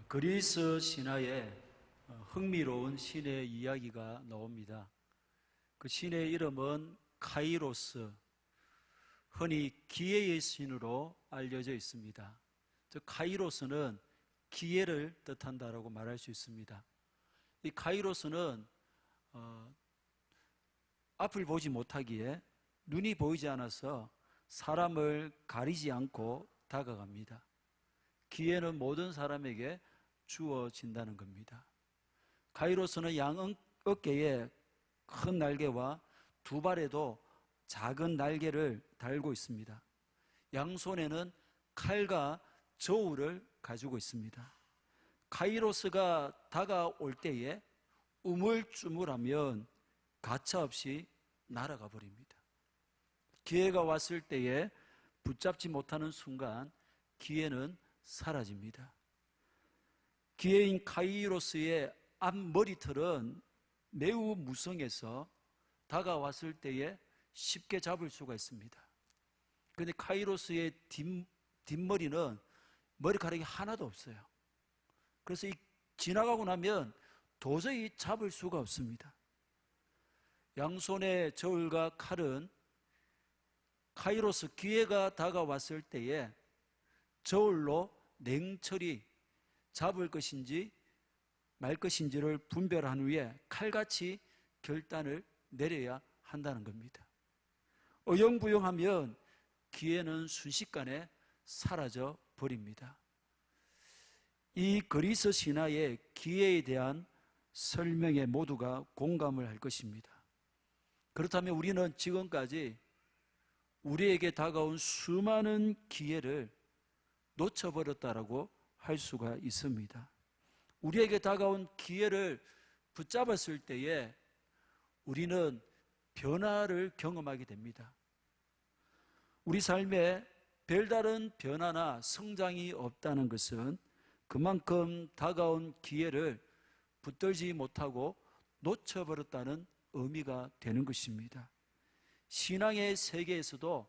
그리스 신화에 흥미로운 신의 이야기가 나옵니다. 그 신의 이름은 카이로스, 흔히 기회의 신으로 알려져 있습니다. 즉 카이로스는 기회를 뜻한다라고 말할 수 있습니다. 이 카이로스는 앞을 보지 못하기에 눈이 보이지 않아서 사람을 가리지 않고 다가갑니다. 기회는 모든 사람에게 주어진다는 겁니다. 카이로스는 양 어깨에 큰 날개와 두 발에도 작은 날개를 달고 있습니다. 양손에는 칼과 저울을 가지고 있습니다. 카이로스가 다가올 때에 우물쭈물하면 가차없이 날아가 버립니다. 기회가 왔을 때에 붙잡지 못하는 순간 기회는 사라집니다. 기회인 카이로스의 앞머리털은 매우 무성해서 다가왔을 때에 쉽게 잡을 수가 있습니다. 그런데 카이로스의 뒷머리는 머리카락이 하나도 없어요. 그래서 지나가고 나면 도저히 잡을 수가 없습니다. 양손의 저울과 칼은 카이로스 기회가 다가왔을 때에 저울로 냉철히 잡을 것인지 말 것인지를 분별한 후에 칼같이 결단을 내려야 한다는 겁니다. 어영부영하면 기회는 순식간에 사라져 버립니다. 이 그리스 신화의 기회에 대한 설명에 모두가 공감을 할 것입니다. 그렇다면 우리는 지금까지 우리에게 다가온 수많은 기회를 놓쳐버렸다라고 할 수가 있습니다. 우리에게 다가온 기회를 붙잡았을 때에 우리는 변화를 경험하게 됩니다. 우리 삶에 별다른 변화나 성장이 없다는 것은 그만큼 다가온 기회를 붙들지 못하고 놓쳐버렸다는 의미가 되는 것입니다. 신앙의 세계에서도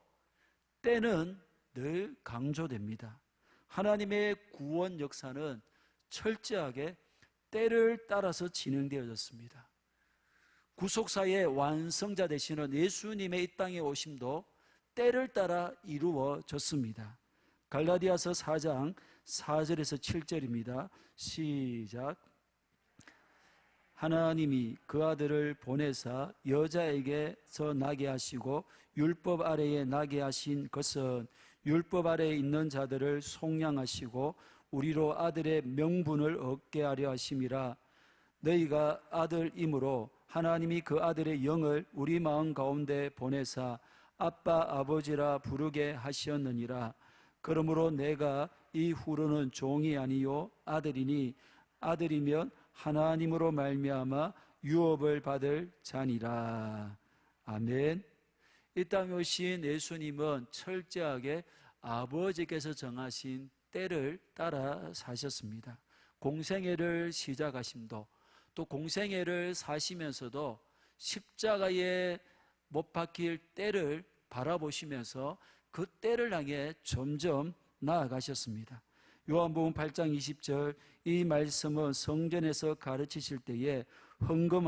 때는 늘 강조됩니다. 하나님의 구원 역사는 철저하게 때를 따라서 진행되어졌습니다. 구속사의 완성자 되시는 예수님의 이 땅에 오심도 때를 따라 이루어졌습니다. 갈라디아서 4장 4절에서 7절입니다. 시작. 하나님이 그 아들을 보내사 여자에게서 나게 하시고 율법 아래에 나게 하신 것은 율법 아래에 있는 자들을 속량하시고 우리로 아들의 명분을 얻게 하려 하심이라. 너희가 아들이므로 하나님이 그 아들의 영을 우리 마음 가운데 보내사 아빠 아버지라 부르게 하셨느니라. 그러므로 내가 이후로는 종이 아니요 아들이니 아들이면 하나님으로 말미암아 유업을 받을 자니라. 아멘. 이 땅에 오신 예수님은 철저하게 아버지께서 정하신 때를 따라 사셨습니다. 공생애를 시작하심도 또 공생애를 사시면서도 십자가에 못 박힐 때를 바라보시면서 그 때를 향해 점점 나아가셨습니다. 요한복음 8장 20절 이 말씀은 성전에서 가르치실 때에 헌금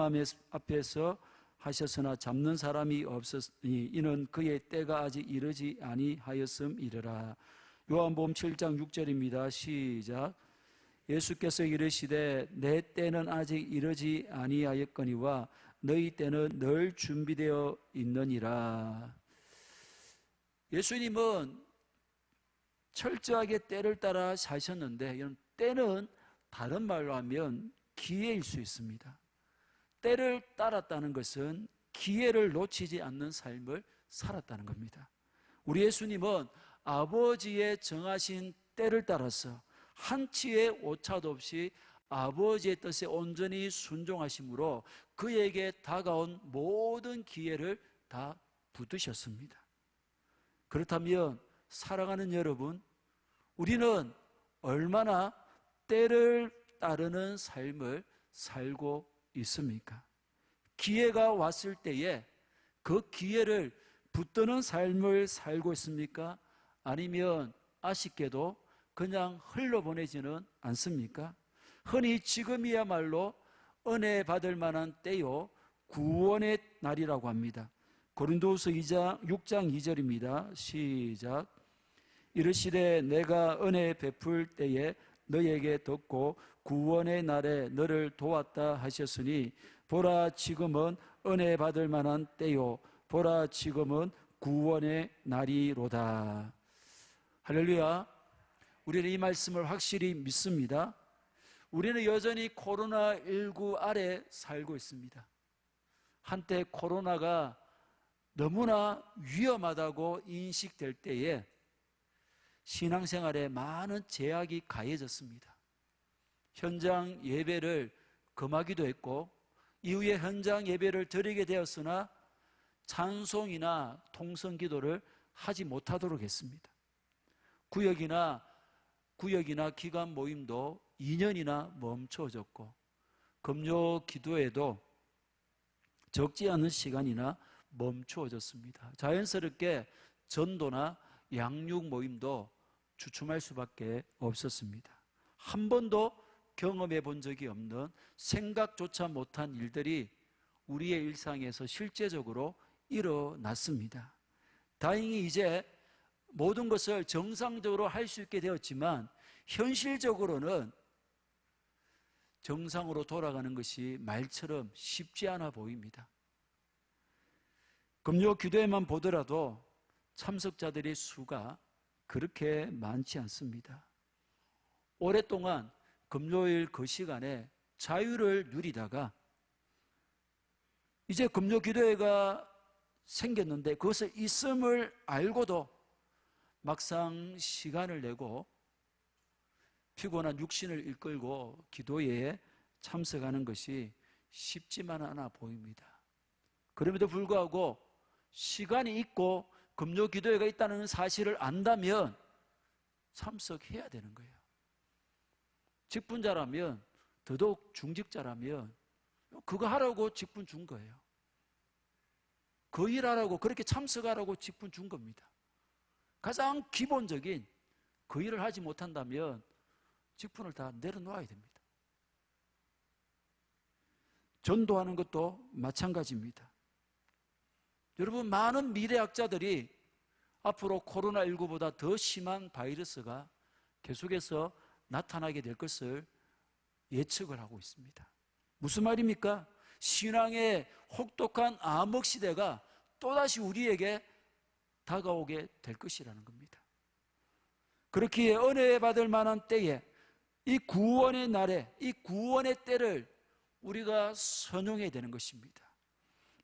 앞에서 하셨으나 잡는 사람이 없었으니 이는 그의 때가 아직 이르지 아니하였음이러라. 요한복음 7장 6절입니다. 시작. 예수께서 이르시되 내 때는 아직 이르지 아니하였거니와 너희 때는 늘 준비되어 있느니라. 예수님은 철저하게 때를 따라 사셨는데 이런 때는 다른 말로 하면 기회일 수 있습니다. 때를 따랐다는 것은 기회를 놓치지 않는 삶을 살았다는 겁니다. 우리 예수님은 아버지의 정하신 때를 따라서 한치의 오차도 없이 아버지의 뜻에 온전히 순종하심으로 그에게 다가온 모든 기회를 다 붙드셨습니다. 그렇다면 사랑하는 여러분, 우리는 얼마나 때를 따르는 삶을 살고 있습니까? 기회가 왔을 때에 그 기회를 붙드는 삶을 살고 있습니까? 아니면 아쉽게도 그냥 흘러보내지는 않습니까? 흔히 지금이야말로 은혜 받을 만한 때요, 구원의 날이라고 합니다. 고린도후서 6장 2절입니다. 시작. 이르시되 내가 은혜 베풀 때에 너에게 듣고 구원의 날에 너를 도왔다 하셨으니 보라 지금은 은혜 받을 만한 때요 보라 지금은 구원의 날이로다. 할렐루야. 우리는 이 말씀을 확실히 믿습니다. 우리는 여전히 코로나19 아래 살고 있습니다. 한때 코로나가 너무나 위험하다고 인식될 때에 신앙생활에 많은 제약이 가해졌습니다. 현장 예배를 금하기도 했고 이후에 현장 예배를 드리게 되었으나 찬송이나 통성기도를 하지 못하도록 했습니다. 구역이나 기관 모임도 2년이나 멈춰졌고 금요 기도에도 적지 않은 시간이나 멈추어졌습니다. 자연스럽게 전도나 양육 모임도 주춤할 수밖에 없었습니다. 한 번도 경험해 본 적이 없는 생각조차 못한 일들이 우리의 일상에서 실제적으로 일어났습니다. 다행히 이제 모든 것을 정상적으로 할 수 있게 되었지만 현실적으로는 정상으로 돌아가는 것이 말처럼 쉽지 않아 보입니다. 금요 기도회만 보더라도 참석자들의 수가 그렇게 많지 않습니다. 오랫동안 금요일 그 시간에 자유를 누리다가 이제 금요 기도회가 생겼는데 그것을 있음을 알고도 막상 시간을 내고 피곤한 육신을 이끌고 기도회에 참석하는 것이 쉽지만 않아 보입니다. 그럼에도 불구하고 시간이 있고 금요 기도회가 있다는 사실을 안다면 참석해야 되는 거예요. 직분자라면, 더더욱 중직자라면 그거 하라고 직분 준 거예요. 그 일하라고, 그렇게 참석하라고 직분 준 겁니다. 가장 기본적인 그 일을 하지 못한다면 직분을 다 내려놓아야 됩니다. 전도하는 것도 마찬가지입니다. 여러분, 많은 미래학자들이 앞으로 코로나19보다 더 심한 바이러스가 계속해서 나타나게 될 것을 예측을 하고 있습니다. 무슨 말입니까? 신앙의 혹독한 암흑 시대가 또다시 우리에게 다가오게 될 것이라는 겁니다. 그렇기에 은혜 받을 만한 때에 이 구원의 날에 이 구원의 때를 우리가 선용해야 되는 것입니다.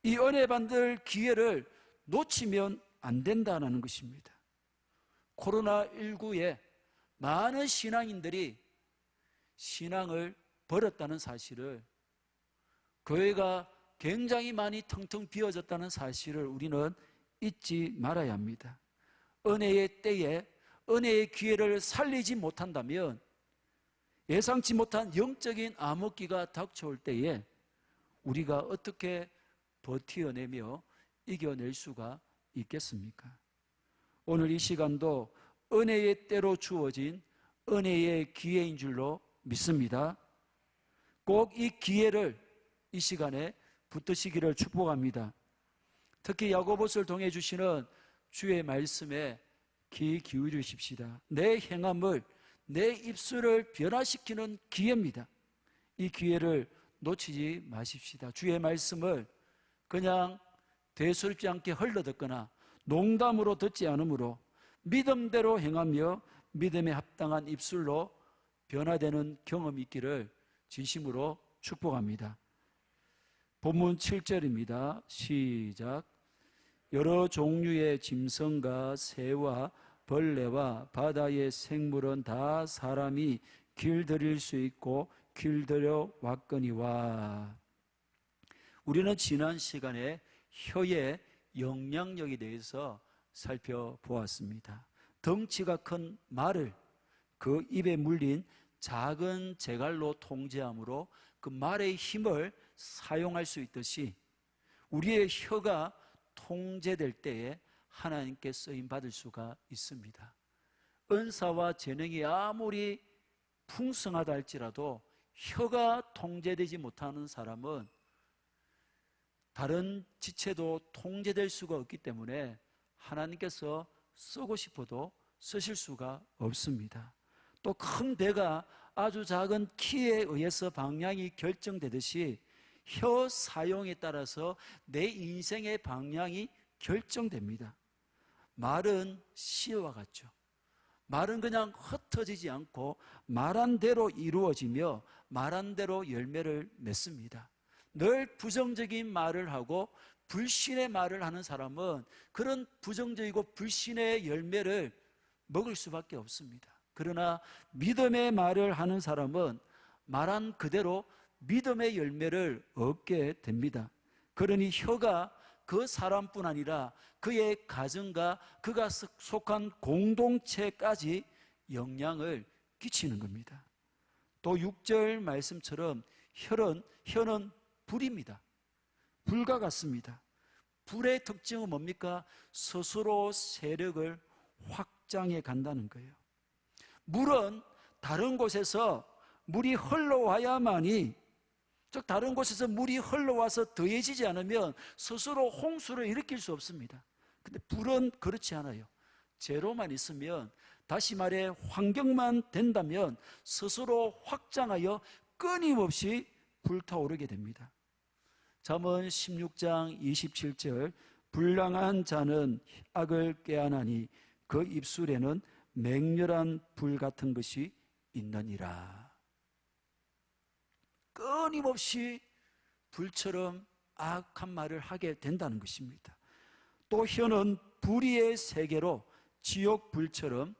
이 은혜 받을 기회를 놓치면 안 된다는 것입니다. 코로나19에 많은 신앙인들이 신앙을 버렸다는 사실을, 교회가 굉장히 많이 텅텅 비어졌다는 사실을 우리는 잊지 말아야 합니다. 은혜의 때에 은혜의 기회를 살리지 못한다면 예상치 못한 영적인 암흑기가 닥쳐올 때에 우리가 어떻게 버티어내며 이겨낼 수가 있겠습니까? 오늘 이 시간도 은혜의 때로 주어진 은혜의 기회인 줄로 믿습니다. 꼭 이 기회를 이 시간에 붙드시기를 축복합니다. 특히 야고보서를 통해 주시는 주의 말씀에 귀 기울이십시다. 내 행함을, 내 입술을 변화시키는 기회입니다. 이 기회를 놓치지 마십시다. 주의 말씀을 그냥 대수롭지 않게 흘러듣거나 농담으로 듣지 않으므로 믿음대로 행하며 믿음에 합당한 입술로 변화되는 경험이 있기를 진심으로 축복합니다. 본문 7절입니다. 시작. 여러 종류의 짐승과 새와 벌레와 바다의 생물은 다 사람이 길들일 수 있고 길들여 왔거니와. 우리는 지난 시간에 혀의 영향력에 대해서 살펴보았습니다. 덩치가 큰 말을 그 입에 물린 작은 재갈로 통제함으로 그 말의 힘을 사용할 수 있듯이 우리의 혀가 통제될 때에 하나님께 쓰임 받을 수가 있습니다. 은사와 재능이 아무리 풍성하다 할지라도 혀가 통제되지 못하는 사람은 다른 지체도 통제될 수가 없기 때문에 하나님께서 쓰고 싶어도 쓰실 수가 없습니다. 또 큰 배가 아주 작은 키에 의해서 방향이 결정되듯이 혀 사용에 따라서 내 인생의 방향이 결정됩니다. 말은 시와 같죠. 말은 그냥 흩어지지 않고 말한 대로 이루어지며 말한 대로 열매를 맺습니다. 늘 부정적인 말을 하고 불신의 말을 하는 사람은 그런 부정적이고 불신의 열매를 먹을 수밖에 없습니다. 그러나 믿음의 말을 하는 사람은 말한 그대로 믿음의 열매를 얻게 됩니다. 그러니 혀가 그 사람뿐 아니라 그의 가정과 그가 속한 공동체까지 영향을 끼치는 겁니다. 또 6절 말씀처럼 혀는 불입니다. 불과 같습니다. 불의 특징은 뭡니까? 스스로 세력을 확장해 간다는 거예요. 물은 다른 곳에서 물이 흘러와야만이, 즉 다른 곳에서 물이 흘러와서 더해지지 않으면 스스로 홍수를 일으킬 수 없습니다. 근데 불은 그렇지 않아요. 재료만 있으면, 다시 말해 환경만 된다면 스스로 확장하여 끊임없이 불타오르게 됩니다. 잠언 16장 27절, 불량한 자는 악을 꾀하나니 그 입술에는 맹렬한 불 같은 것이 있느니라. 끊임없이 불처럼 악한 말을 하게 된다는 것입니다. 또 혀는 불의의 세계로 지옥 불처럼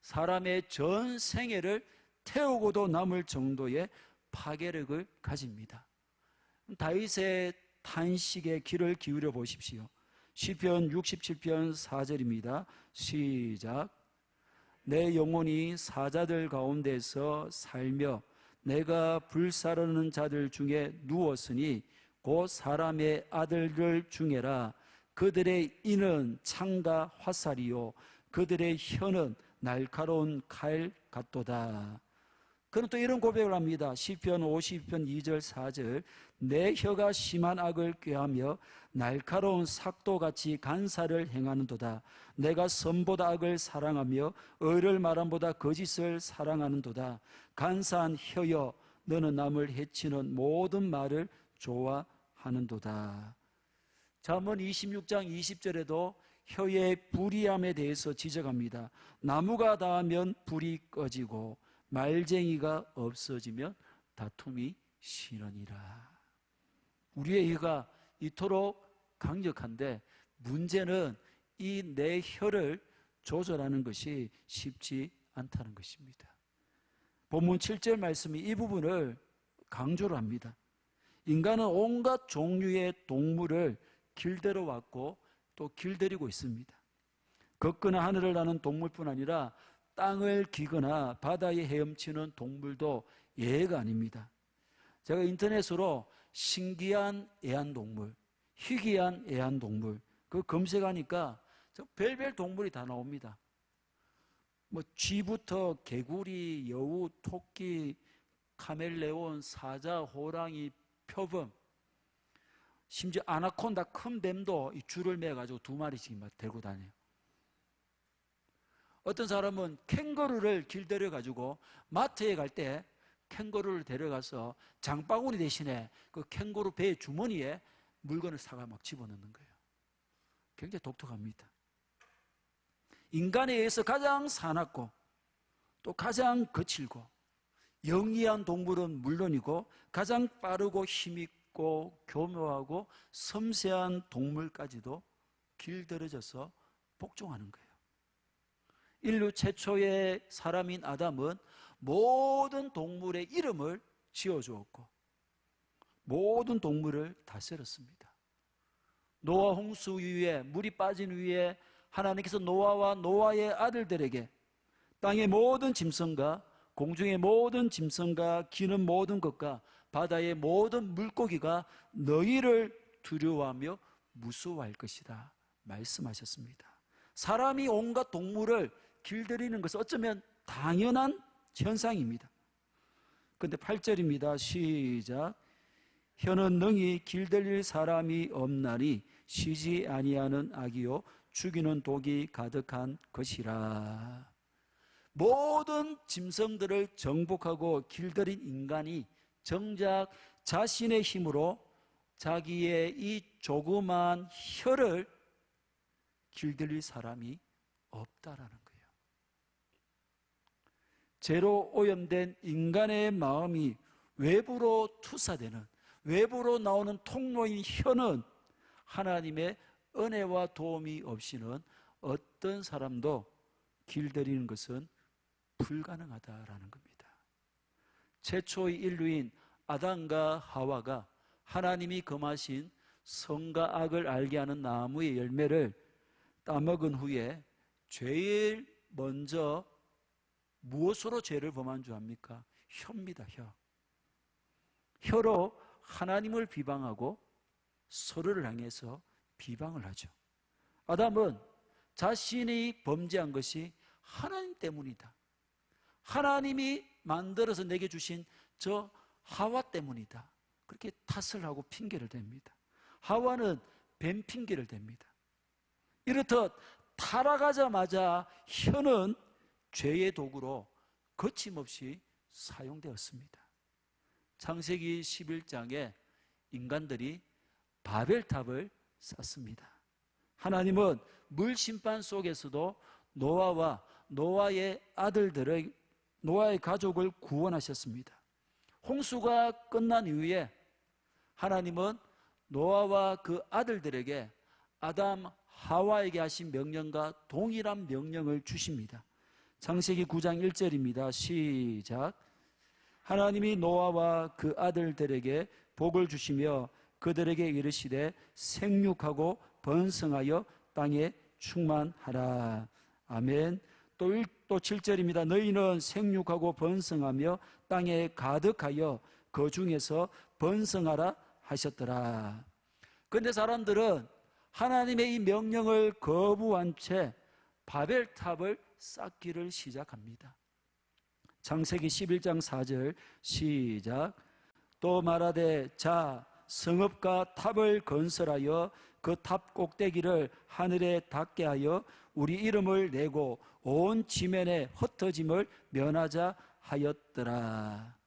사람의 전 생애를 태우고도 남을 정도의 파괴력을 가집니다. 다윗의 탄식에 귀를 기울여 보십시오. 시편 67편 4절입니다. 시작. 내 영혼이 사자들 가운데서 살며 내가 불사르는 자들 중에 누웠으니 곧 사람의 아들들 중에라. 그들의 이는 창과 화살이요 그들의 혀는 날카로운 칼 같도다. 그는 또 이런 고백을 합니다. 시편 50편 2절 4절, 내 혀가 심한 악을 꾀하며 날카로운 삭도같이 간사를 행하는도다. 내가 선보다 악을 사랑하며 의를 말함보다 거짓을 사랑하는도다. 간사한 혀여, 너는 남을 해치는 모든 말을 좋아하는도다. 잠언 26장 20절에도 혀의 불의함에 대해서 지적합니다. 나무가 닿으면 불이 꺼지고 말쟁이가 없어지면 다툼이 쉬느니라. 우리의 혀가 이토록 강력한데 문제는 이 내 혀를 조절하는 것이 쉽지 않다는 것입니다. 본문 7절 말씀이 이 부분을 강조를 합니다. 인간은 온갖 종류의 동물을 길들여 왔고 또 길들이고 있습니다. 걷거나 하늘을 나는 동물뿐 아니라 땅을 기거나 바다에 헤엄치는 동물도 예외가 아닙니다. 제가 인터넷으로 신기한 애완동물, 희귀한 애완동물 그 검색하니까 저 별별 동물이 다 나옵니다. 뭐 쥐부터 개구리, 여우, 토끼, 카멜레온, 사자, 호랑이, 표범, 심지어 아나콘다 큰 뱀도 이 줄을 매가지고 2마리씩 막 들고 다녀요. 어떤 사람은 캥거루를 길들여 가지고 마트에 갈 때 캥거루를 데려가서 장바구니 대신에 그 캥거루 배 주머니에 물건을 사가 막 집어넣는 거예요. 굉장히 독특합니다. 인간에 의해서 가장 사납고 또 가장 거칠고 영리한 동물은 물론이고 가장 빠르고 힘있고 교묘하고 섬세한 동물까지도 길들여져서 복종하는 거예요. 인류 최초의 사람인 아담은 모든 동물의 이름을 지어주었고 모든 동물을 다스렸습니다. 노아 홍수 이후에 물이 빠진 후에 하나님께서 노아와 노아의 아들들에게 땅의 모든 짐승과 공중의 모든 짐승과 기는 모든 것과 바다의 모든 물고기가 너희를 두려워하며 무서워할 것이다 말씀하셨습니다. 사람이 온갖 동물을 길들이는 것은 어쩌면 당연한 현상입니다. 그런데 8절입니다. 시작. 혀는 능히 길들일 사람이 없나니 쉬지 아니하는 악이요 죽이는 독이 가득한 것이라. 모든 짐승들을 정복하고 길들인 인간이 정작 자신의 힘으로 자기의 이 조그만 혀를 길들일 사람이 없다라는 거예요. 죄로 오염된 인간의 마음이 외부로 투사되는, 외부로 나오는 통로인 혀는 하나님의 은혜와 도움이 없이는 어떤 사람도 길들이는 것은 불가능하다라는 겁니다. 최초의 인류인 아담과 하와가 하나님이 금하신 선과 악을 알게 하는 나무의 열매를 따먹은 후에 제일 먼저 무엇으로 죄를 범한 줄 압니까? 혀입니다. 혀로 하나님을 비방하고 서로를 향해서 비방을 하죠. 아담은 자신이 범죄한 것이 하나님 때문이다, 하나님이 만들어서 내게 주신 저 하와 때문이다, 그렇게 탓을 하고 핑계를 댑니다. 하와는 뱀 핑계를 댑니다. 이렇듯 타락하자마자 혀는 죄의 도구로 거침없이 사용되었습니다. 창세기 11장에 인간들이 바벨탑을 쌓습니다. 하나님은 물심판 속에서도 노아와 노아의 아들들의, 노아의 가족을 구원하셨습니다. 홍수가 끝난 이후에 하나님은 노아와 그 아들들에게 아담, 하와에게 하신 명령과 동일한 명령을 주십니다. 창세기 9장 1절입니다. 시작. 하나님이 노아와 그 아들들에게 복을 주시며 그들에게 이르시되 생육하고 번성하여 땅에 충만하라. 아멘. 또 7절입니다. 너희는 생육하고 번성하며 땅에 가득하여 그 중에서 번성하라 하셨더라. 그런데 사람들은 하나님의 이 명령을 거부한 채 바벨탑을 쌓기를 시작합니다. 창세기 11장 4절 시작. 또 말하되 자 성읍과 탑을 건설하여 그 탑 꼭대기를 하늘에 닿게 하여 우리 이름을 내고 온 지면에 흩어짐을 면하자 하였더라.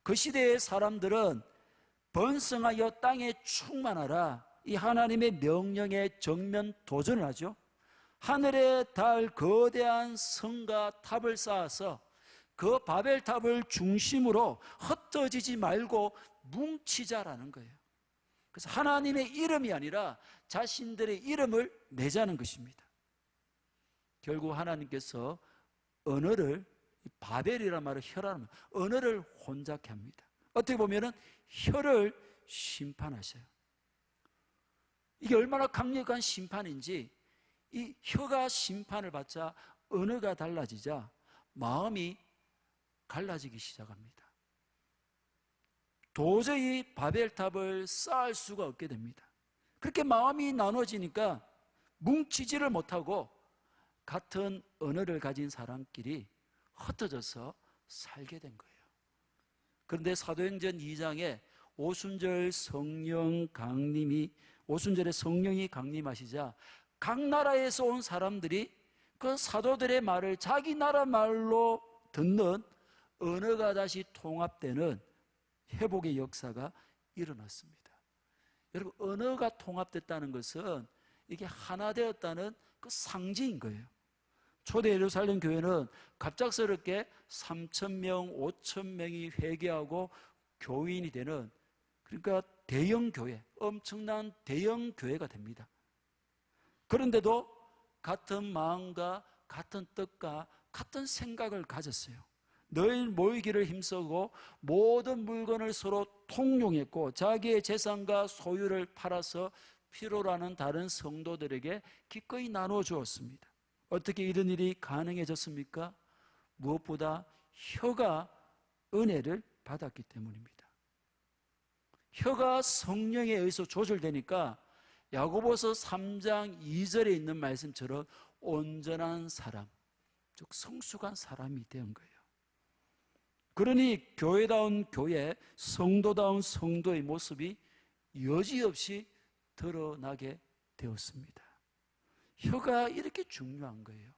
그 시대의 사람들은 번성하여 땅에 충만하라, 이 하나님의 명령에 정면 도전을 하죠. 하늘에 닿을 거대한 성과 탑을 쌓아서 그 바벨탑을 중심으로 흩어지지 말고 뭉치자라는 거예요. 그래서 하나님의 이름이 아니라 자신들의 이름을 내자는 것입니다. 결국 하나님께서 언어를, 바벨이라는 말을 혀라는 말, 언어를 혼잡케 합니다. 어떻게 보면은 혀를 심판하셔요. 이게 얼마나 강력한 심판인지, 이 혀가 심판을 받자 언어가 달라지자 마음이 갈라지기 시작합니다. 도저히 바벨탑을 쌓을 수가 없게 됩니다. 그렇게 마음이 나눠지니까 뭉치지를 못하고 같은 언어를 가진 사람끼리 흩어져서 살게 된 거예요. 그런데 사도행전 2장에 오순절에 성령이 강림하시자 각 나라에서 온 사람들이 그 사도들의 말을 자기 나라 말로 듣는, 언어가 다시 통합되는 회복의 역사가 일어났습니다. 여러분, 언어가 통합됐다는 것은 이게 하나 되었다는 그 상징인 거예요. 초대 예루살렘 교회는 갑작스럽게 3,000명, 5,000명이 회개하고 교인이 되는, 그러니까 대형 교회, 엄청난 대형 교회가 됩니다. 그런데도 같은 마음과 같은 뜻과 같은 생각을 가졌어요. 늘 모이기를 힘쓰고 모든 물건을 서로 통용했고 자기의 재산과 소유를 팔아서 필요로 하는 다른 성도들에게 기꺼이 나눠 주었습니다. 어떻게 이런 일이 가능해졌습니까? 무엇보다 혀가 은혜를 받았기 때문입니다. 혀가 성령에 의해서 조절되니까 야고보서 3장 2절에 있는 말씀처럼 온전한 사람, 즉 성숙한 사람이 된 거예요. 그러니 교회다운 교회, 성도다운 성도의 모습이 여지없이 드러나게 되었습니다. 혀가 이렇게 중요한 거예요.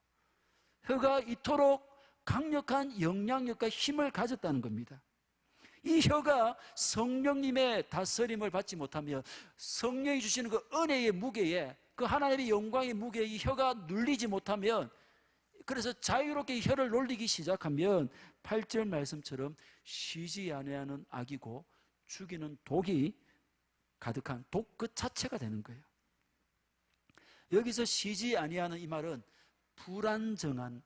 혀가 이토록 강력한 영향력과 힘을 가졌다는 겁니다. 이 혀가 성령님의 다스림을 받지 못하면, 성령이 주시는 그 은혜의 무게에, 그 하나님의 영광의 무게에 이 혀가 눌리지 못하면, 그래서 자유롭게 혀를 놀리기 시작하면 8절 말씀처럼 쉬지 아니하는 악이고 죽이는 독이 가득한 독 그 자체가 되는 거예요. 여기서 쉬지 아니하는 이 말은 불안정한,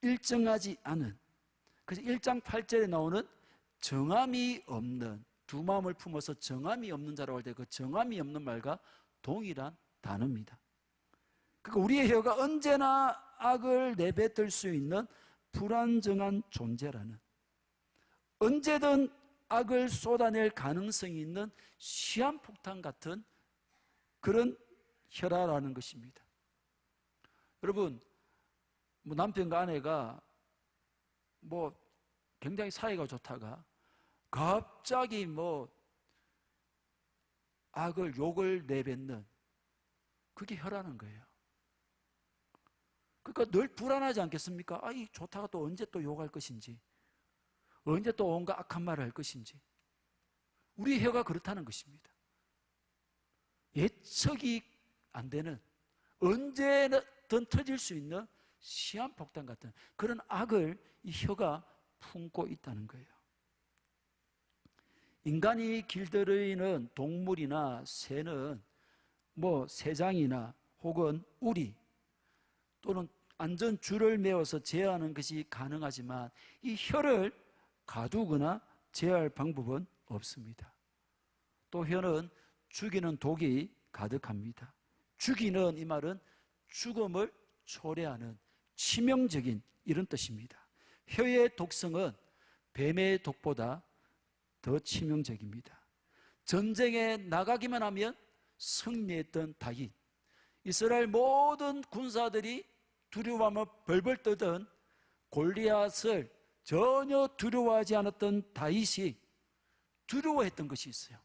일정하지 않은, 그래서 1장 8절에 나오는 정함이 없는, 두 마음을 품어서 정함이 없는 자라고 할 때 그 정함이 없는 말과 동일한 단어입니다. 그러니까 우리의 혀가 언제나 악을 내뱉을 수 있는 불안정한 존재라는, 언제든 악을 쏟아낼 가능성이 있는 시한폭탄 같은 그런 혀라라는 것입니다. 여러분, 남편과 아내가 굉장히 사이가 좋다가 갑자기 악을, 욕을 내뱉는, 그게 혀라는 거예요. 그러니까 늘 불안하지 않겠습니까? 이 좋다가 또 언제 또 욕할 것인지, 언제 또 온갖 악한 말을 할 것인지. 우리 혀가 그렇다는 것입니다. 예측이 안 되는, 언제든 터질 수 있는 시한폭탄 같은 그런 악을 이 혀가 품고 있다는 거예요. 인간이 길들이는 동물이나 새는 새장이나 혹은 우리 또는 안전줄을 메어서 제어하는 것이 가능하지만 이 혀를 가두거나 제어할 방법은 없습니다. 또 혀는 죽이는 독이 가득합니다. 죽이는 이 말은 죽음을 초래하는 치명적인 이런 뜻입니다. 혀의 독성은 뱀의 독보다 더 치명적입니다. 전쟁에 나가기만 하면 승리했던 다윗, 이스라엘 모든 군사들이 두려워하며 벌벌 떠던 골리앗을 전혀 두려워하지 않았던 다윗이 두려워했던 것이 있어요.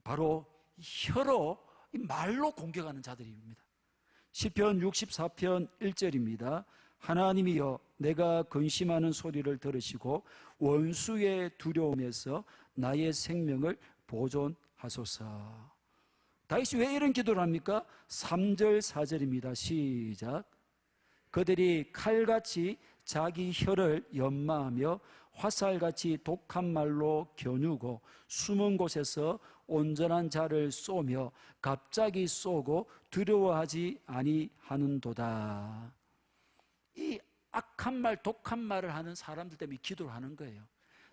바로 혀로, 말로 공격하는 자들입니다. 시편 64편 1절입니다. 하나님이여, 내가 근심하는 소리를 들으시고 원수의 두려움에서 나의 생명을 보존하소서. 다윗이 왜 이런 기도를 합니까? 3절 4절입니다. 시작. 그들이 칼같이 자기 혀를 연마하며 화살같이 독한 말로 겨누고 숨은 곳에서 온전한 자를 쏘며 갑자기 쏘고 두려워하지 아니하는도다. 이 악한 말, 독한 말을 하는 사람들 때문에 기도를 하는 거예요.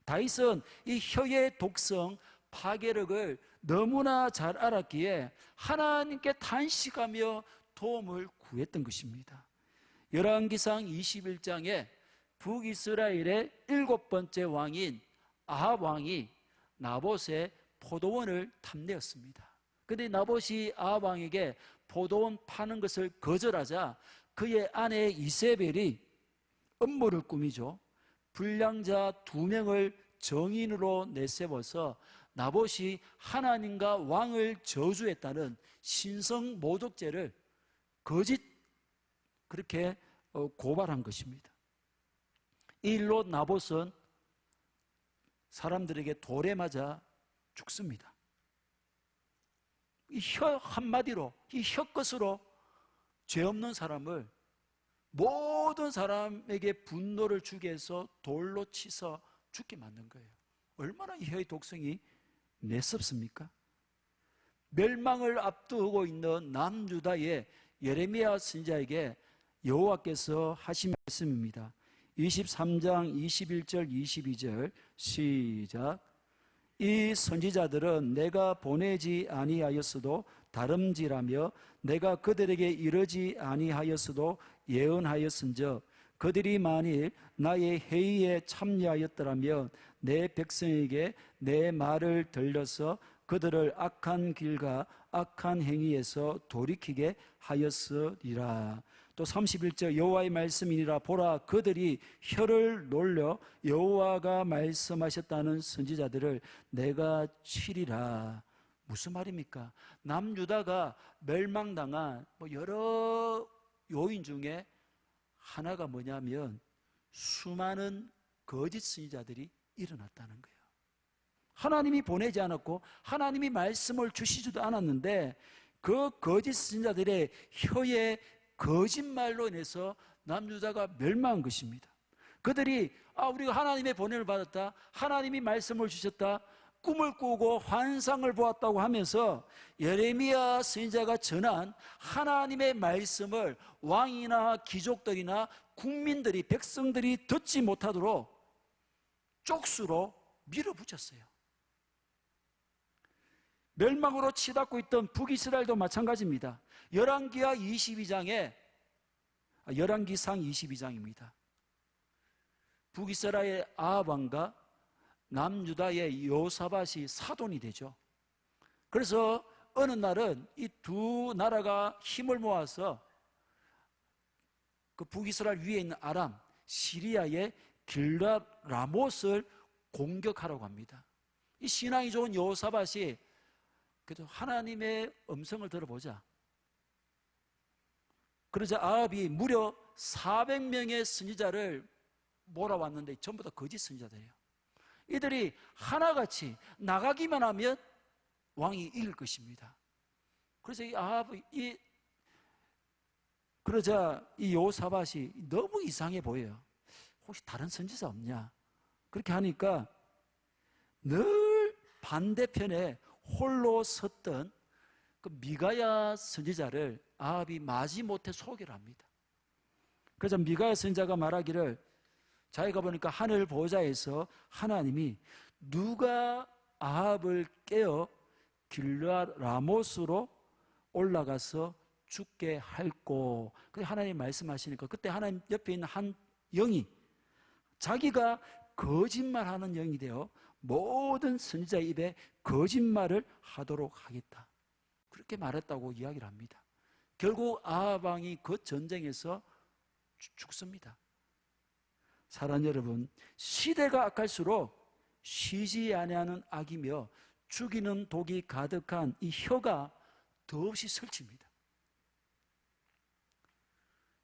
다윗은 이 혀의 독성, 파괴력을 너무나 잘 알았기에 하나님께 탄식하며 도움을 구했던 것입니다. 열왕기상 21장에 북이스라엘의 7번째 왕인 아합 왕이 나봇의 포도원을 탐내었습니다. 그런데 나봇이 아합 왕에게 포도원 파는 것을 거절하자 그의 아내 이세벨이 음모를 꾸미죠. 불량자 2명을 정인으로 내세워서 나봇이 하나님과 왕을 저주했다는 신성 모독죄를 거짓 그렇게 고발한 것입니다. 이 일로 나봇은 사람들에게 돌에 맞아 죽습니다. 이 혀 한마디로, 이 혀끝으로 죄 없는 사람을 모든 사람에게 분노를 주게 해서 돌로 치서 죽게 만든 거예요. 얼마나 이 혀의 독성이 매섭습니까? 멸망을 앞두고 있는 남유다의 예레미야 선지자에게 여호와께서 하신 말씀입니다. 23장 21절 22절 시작. 이 선지자들은 내가 보내지 아니하였어도 다름질하며 내가 그들에게 이르지 아니하였어도 예언하였은즉 그들이 만일 나의 회의에 참여하였더라면 내 백성에게 내 말을 들려서 그들을 악한 길과 악한 행위에서 돌이키게 하였으리라. 또 31절 여호와의 말씀이니라 보라 그들이 혀를 놀려 여호와가 말씀하셨다는 선지자들을 내가 치리라. 무슨 말입니까? 남유다가 멸망당한 여러 요인 중에 하나가 뭐냐면 수많은 거짓 선지자들이 일어났다는 거예요. 하나님이 보내지 않았고 하나님이 말씀을 주시지도 않았는데 그 거짓 선지자들의 혀의 거짓말로 인해서 남유다가 멸망한 것입니다. 그들이 우리가 하나님의 보냄을 받았다, 하나님이 말씀을 주셨다, 꿈을 꾸고 환상을 보았다고 하면서 예레미야 선지자가 전한 하나님의 말씀을 왕이나 귀족들이나 국민들이, 백성들이 듣지 못하도록 쪽수로 밀어붙였어요. 멸망으로 치닫고 있던 북이스라엘도 마찬가지입니다. 열왕기상 22장입니다. 북이스라엘 아합 왕과 남유다의 여호사밧이 사돈이 되죠. 그래서 어느 날은 이 두 나라가 힘을 모아서 그 북이스라엘 위에 있는 아람, 시리아의 길랏 라못을 공격하라고 합니다. 이 신앙이 좋은 여호사밧이 그래도 하나님의 음성을 들어보자. 그러자 아합이 무려 400명의 선지자를 몰아왔는데 전부 다 거짓 선지자들이에요. 이들이 하나같이 나가기만 하면 왕이 이길 것입니다. 그래서 이 아합이 그러자 이 여호사밧이 너무 이상해 보여요. 혹시 다른 선지자 없냐? 그렇게 하니까 늘 반대편에 홀로 섰던 그 미가야 선지자를 아합이 마지못해 소개를 합니다. 그래서 미가야 선지자가 말하기를 자기가 보니까 하늘 보좌에서 하나님이 누가 아합을 깨어 길랏 라못으로 올라가서 죽게 할꼬. 그래서 하나님 말씀하시니까 그때 하나님 옆에 있는 한 영이 자기가 거짓말하는 영이 되어 모든 선지자 입에 거짓말을 하도록 하겠다. 그렇게 말했다고 이야기를 합니다. 결국 아합 왕이 그 전쟁에서 죽습니다. 사랑하는 여러분, 시대가 악할수록 쉬지 아니하는 악이며 죽이는 독이 가득한 이 혀가 더없이 설칩니다.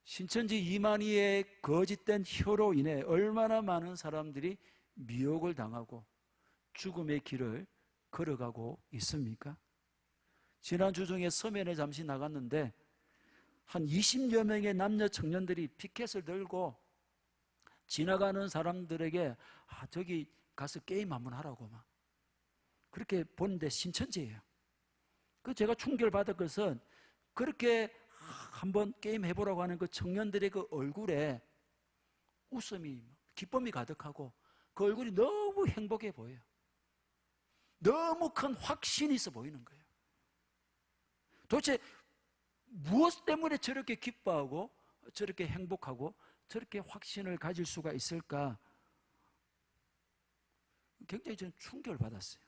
신천지 이만희의 거짓된 혀로 인해 얼마나 많은 사람들이 미혹을 당하고 죽음의 길을 걸어가고 있습니까? 지난주 중에 서면에 잠시 나갔는데 한 20여 명의 남녀 청년들이 피켓을 들고 지나가는 사람들에게 저기 가서 게임 한번 하라고 막 그렇게 보는데 신천지예요. 그 제가 충격받은 것은 그렇게 한번 게임 해보라고 하는 그 청년들의 그 얼굴에 웃음이, 기쁨이 가득하고 그 얼굴이 너무 행복해 보여요. 너무 큰 확신이 있어 보이는 거예요. 도대체 무엇 때문에 저렇게 기뻐하고 저렇게 행복하고 저렇게 확신을 가질 수가 있을까? 굉장히 저는 충격을 받았어요.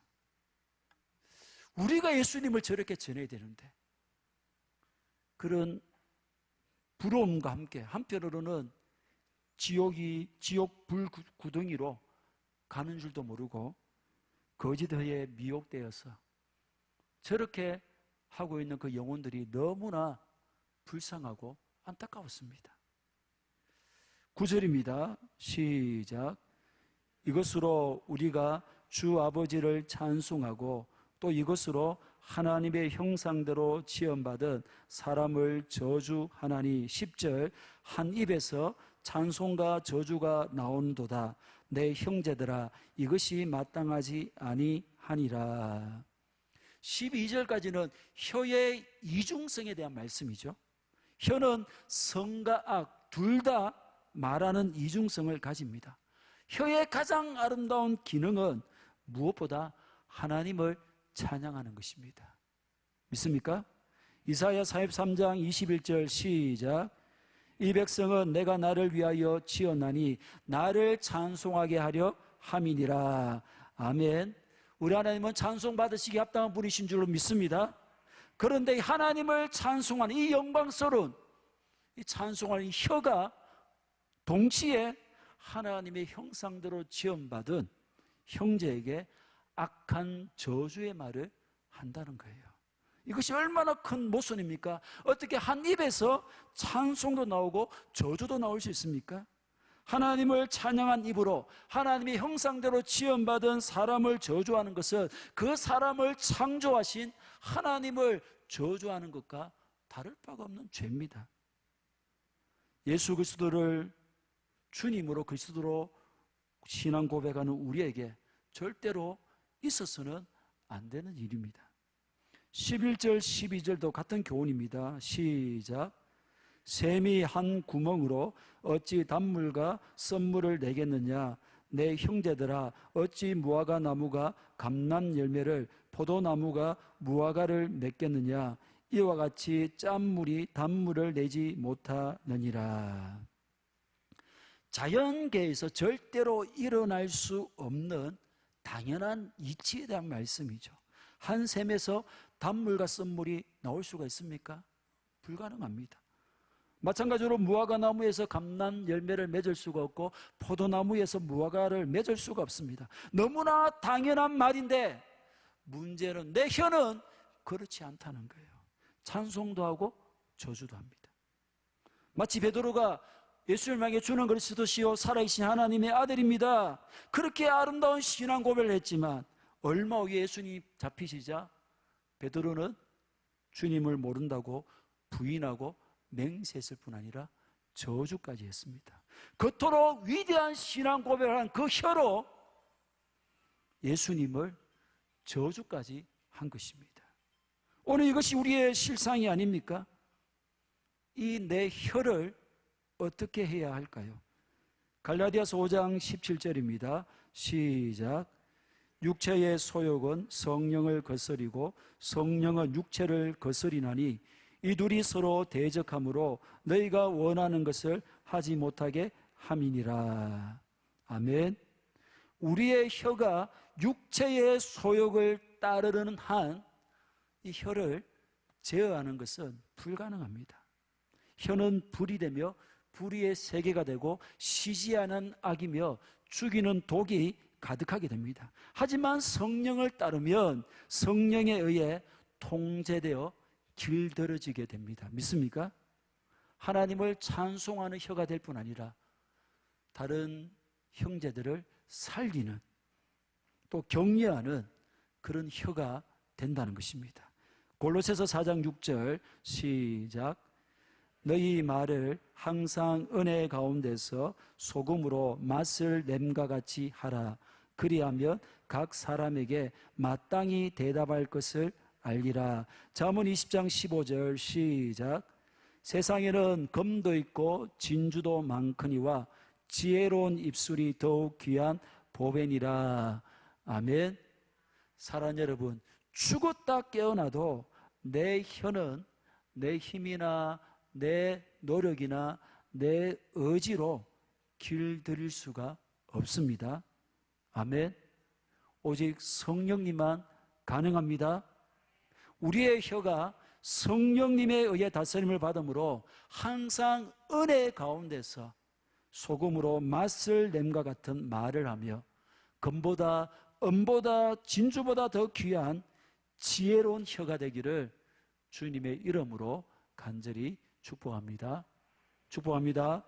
우리가 예수님을 저렇게 전해야 되는데 그런 부러움과 함께 한편으로는 지옥 불구덩이로 가는 줄도 모르고 거짓에 미혹되어서 저렇게 하고 있는 그 영혼들이 너무나 불쌍하고 안타까웠습니다. 9절입니다. 시작. 이것으로 우리가 주 아버지를 찬송하고 또 이것으로 하나님의 형상대로 지음받은 사람을 저주하나니. 10절. 한 입에서 찬송과 저주가 나오는도다. 내 형제들아 이것이 마땅하지 아니하니라. 12절까지는 혀의 이중성에 대한 말씀이죠. 혀는 성과 악 둘 다 말하는 이중성을 가집니다. 혀의 가장 아름다운 기능은 무엇보다 하나님을 찬양하는 것입니다. 믿습니까? 이사야 43장 21절 시작. 이 백성은 내가 나를 위하여 지었나니 나를 찬송하게 하려 함이니라. 아멘. 우리 하나님은 찬송받으시기 합당한 분이신 줄로 믿습니다. 그런데 하나님을 찬송하는 이 영광스러운 이 찬송하는 혀가 동시에 하나님의 형상대로 지음받은 형제에게 악한 저주의 말을 한다는 거예요. 이것이 얼마나 큰 모순입니까? 어떻게 한 입에서 찬송도 나오고 저주도 나올 수 있습니까? 하나님을 찬양한 입으로 하나님의 형상대로 지음받은 사람을 저주하는 것은 그 사람을 창조하신 하나님을 저주하는 것과 다를 바가 없는 죄입니다. 예수 그리스도를 주님으로 그리스도로 신앙 고백하는 우리에게 절대로 있어서는 안 되는 일입니다. 11절 12절도 같은 교훈입니다. 시작. 샘이 한 구멍으로 어찌 단물과 썬물을 내겠느냐. 내 형제들아, 어찌 무화과 나무가 감람 열매를, 포도나무가 무화과를 맺겠느냐. 이와 같이 짠물이 단물을 내지 못하느니라. 자연계에서 절대로 일어날 수 없는 당연한 이치에 대한 말씀이죠. 한 샘에서 단물과 썬물이 나올 수가 있습니까? 불가능합니다. 마찬가지로 무화과 나무에서 감람 열매를 맺을 수가 없고 포도나무에서 무화과를 맺을 수가 없습니다. 너무나 당연한 말인데 문제는 내 혀는 그렇지 않다는 거예요. 찬송도 하고 저주도 합니다. 마치 베드로가 예수를 향해 주는 그리스도시요 살아계신 하나님의 아들입니다. 그렇게 아름다운 신앙 고백을 했지만 얼마 후에 예수님 잡히시자 베드로는 주님을 모른다고 부인하고 맹세했을 뿐 아니라 저주까지 했습니다. 그토록 위대한 신앙 고백을 한 그 혀로 예수님을 저주까지 한 것입니다. 오늘 이것이 우리의 실상이 아닙니까? 이 내 혀를 어떻게 해야 할까요? 갈라디아서 5장 17절입니다. 시작. 육체의 소욕은 성령을 거스리고 성령은 육체를 거스리나니 이 둘이 서로 대적하므로 너희가 원하는 것을 하지 못하게 함이니라. 아멘. 우리의 혀가 육체의 소욕을 따르는 한 이 혀를 제어하는 것은 불가능합니다. 혀는 불이 되며 불의의 세계가 되고 쉬지 않은 악이며 죽이는 독이 가득하게 됩니다. 하지만 성령을 따르면 성령에 의해 통제되어 길들여지게 됩니다. 믿습니까? 하나님을 찬송하는 혀가 될 뿐 아니라 다른 형제들을 살리는 또 격려하는 그런 혀가 된다는 것입니다. 골로새서 4장 6절 시작. 너희 말을 항상 은혜 가운데서 소금으로 맛을 냄과 같이 하라. 그리하면 각 사람에게 마땅히 대답할 것을 알리라. 잠언 20장 15절 시작. 세상에는 금도 있고 진주도 많거니와 지혜로운 입술이 더욱 귀한 보배니라. 아멘. 사랑하는 여러분, 죽었다 깨어나도 내 혀는 내 힘이나 내 노력이나 내 의지로 길들일 수가 없습니다. 아멘. 오직 성령님만 가능합니다. 우리의 혀가 성령님에 의해 다스림을 받음으로 항상 은혜 가운데서 소금으로 맛을 냄과 같은 말을 하며 금보다 은보다 진주보다 더 귀한 지혜로운 혀가 되기를 주님의 이름으로 간절히 축복합니다. 축복합니다.